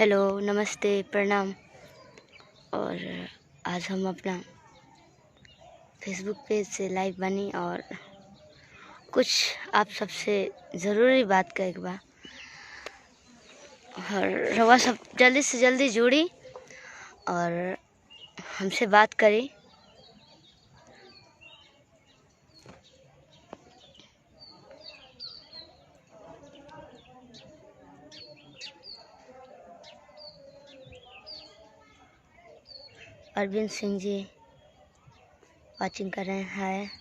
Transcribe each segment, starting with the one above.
Hello, नमस्ते, प्रणाम। और आज हम अपना फेसबुक पेज से लाइव बनी और कुछ आप सबसे ज़रूरी बात का एक बार और रवा सब जल्दी से जल्दी जुड़ी और हमसे बात करी। अरविंद सिंह जी वाचिंग कर रहे हैं।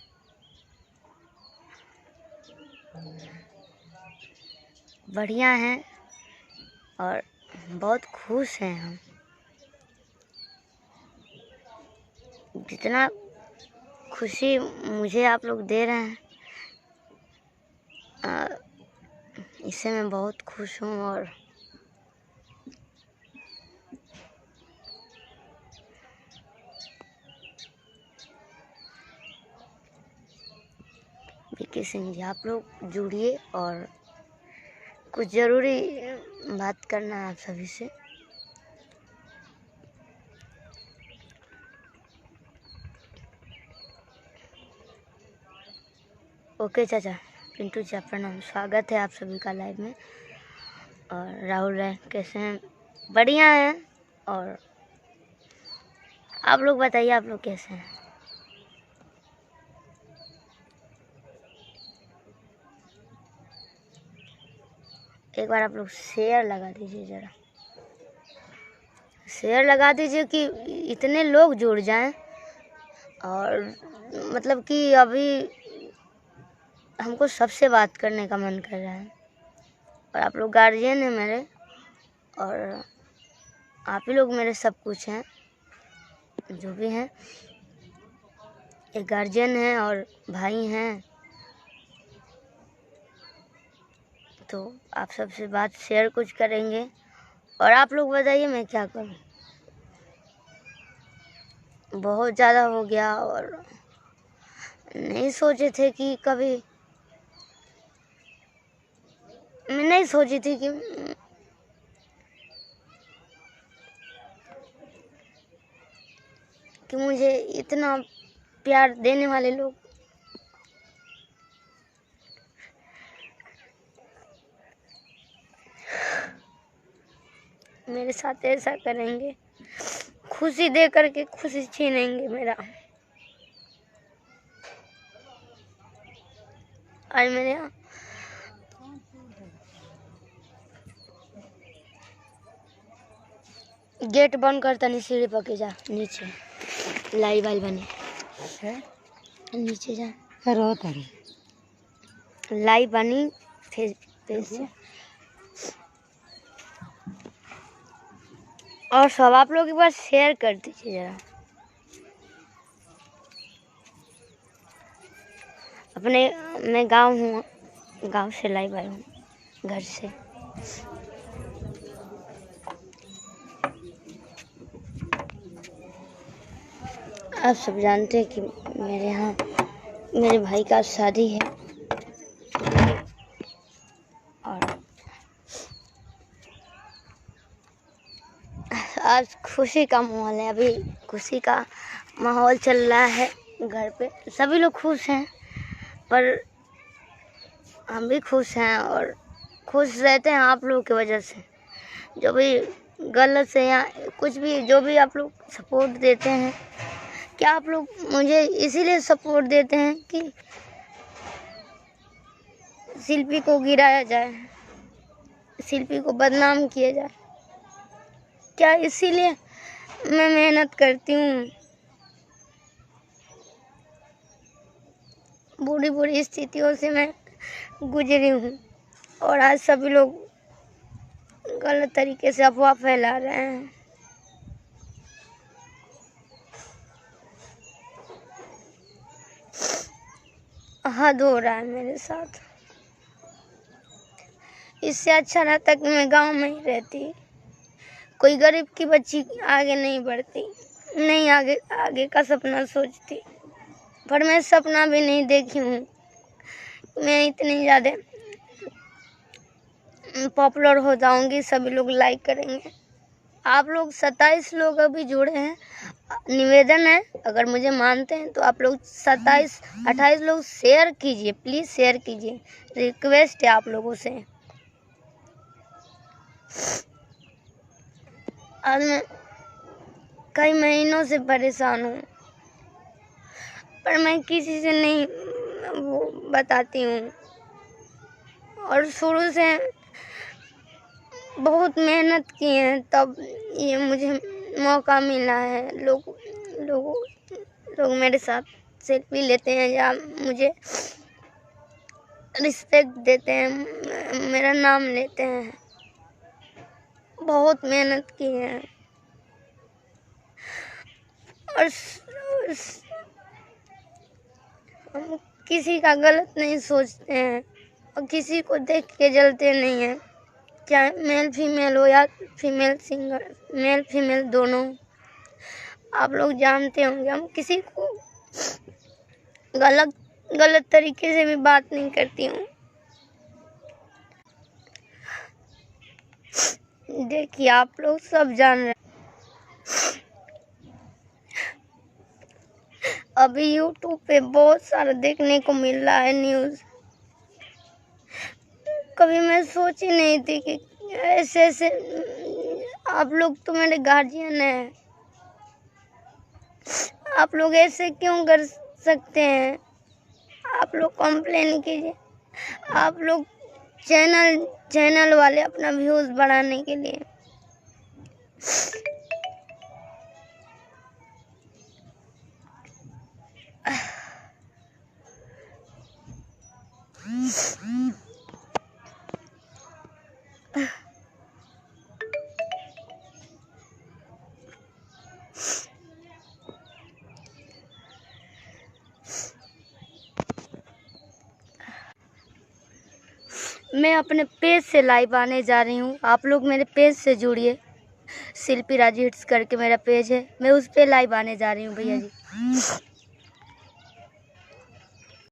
बढ़िया हैं और बहुत खुश हैं हम। जितना खुशी मुझे आप लोग दे रहे हैं इससे मैं बहुत खुश हूँ। और विकी सिंह जी आप लोग जुड़िए और कुछ ज़रूरी बात करना है आप सभी से। ओके चाचा, पिंटू चाचा प्रणाम, स्वागत है आप सभी का लाइव में। और राहुल राय कैसे हैं? बढ़िया हैं। और आप लोग बताइए, आप लोग कैसे हैं? एक बार आप लोग शेयर लगा दीजिए, ज़रा शेयर लगा दीजिए कि इतने लोग जुड़ जाएं। और मतलब कि अभी हमको सबसे बात करने का मन कर रहा है। और आप लोग गार्जियन हैं मेरे और आप ही लोग मेरे सब कुछ हैं, जो भी हैं। एक गार्जियन हैं और भाई हैं, तो आप सबसे बात शेयर कुछ करेंगे। और आप लोग बताइए मैं क्या करूं। बहुत ज़्यादा हो गया और नहीं सोचे थे कि कभी, मैं नहीं सोची थी कि मुझे इतना प्यार देने वाले लोग मेरे साथ ऐसा करेंगे, खुशी दे करके खुशी छीनेंगे मेरा। आज मेरे यहाँ गेट बंद करता नहीं, सीढ़ी पके जा नीचे लाई बाल बने नीचे जा करो लाई बनी फेस से। और सब आप लोग एक बार शेयर कर दीजिए ज़रा। अपने मैं गांव हूँ, गांव से लाइव आई हूँ, घर से। आप सब जानते हैं कि मेरे यहाँ मेरे भाई का शादी है और आज खुशी का माहौल है। अभी खुशी का माहौल चल रहा है घर पे, सभी लोग खुश हैं। पर हम भी खुश हैं और खुश रहते हैं आप लोगों की वजह से। जो भी गलत से या कुछ भी जो भी आप लोग सपोर्ट देते हैं, क्या आप लोग मुझे इसीलिए सपोर्ट देते हैं कि शिल्पी को गिराया जाए, शिल्पी को बदनाम किया जाए? क्या इसीलिए मैं मेहनत करती हूँ? बुरी बुरी स्थितियों से मैं गुजरी हूँ और आज सभी लोग गलत तरीके से अफवाह फैला रहे हैं। हद हो रहा है मेरे साथ। इससे अच्छा रहता कि मैं गांव में ही रहती, कोई गरीब की बच्ची आगे नहीं बढ़ती, नहीं आगे का सपना सोचती। पर मैं सपना भी नहीं देखी हूँ मैं इतनी ज़्यादा पॉपुलर हो जाऊंगी, सभी लोग लाइक करेंगे। आप लोग 27 लोग अभी जुड़े हैं। निवेदन है, अगर मुझे मानते हैं तो आप लोग 28 लोग शेयर कीजिए, प्लीज़ शेयर कीजिए, रिक्वेस्ट है आप लोगों से। आज मैं कई महीनों से परेशान हूँ, पर मैं किसी से नहीं वो बताती हूँ, और शुरू से बहुत मेहनत की है, तब ये मुझे मौका मिला है। लोग मेरे साथ सेल्फी लेते हैं या मुझे रिस्पेक्ट देते हैं, मेरा नाम लेते हैं। बहुत मेहनत की है और हम किसी का गलत नहीं सोचते हैं और किसी को देख के जलते नहीं हैं, चाहे मेल फीमेल हो या फीमेल सिंगर, मेल फीमेल दोनों। आप लोग जानते होंगे हम किसी को गलत तरीके से भी बात नहीं करती हूँ। देखिए आप लोग सब जान रहे हैं, अभी यूट्यूब पे बहुत सारा देखने को मिल रहा है न्यूज़। कभी मैं सोची नहीं थी कि ऐसे आप लोग तो मेरे गार्जियन हैं, आप लोग ऐसे क्यों कर सकते हैं? आप लोग कंप्लेन कीजिए, आप लोग चैनल वाले अपना व्यूज़ बढ़ाने के लिए। मैं अपने पेज से लाइव आने जा रही हूँ, आप लोग मेरे पेज से जुड़िए। शिल्पी राज हिट्स करके मेरा पेज है, मैं उस पे लाइव आने जा रही हूँ भैया जी।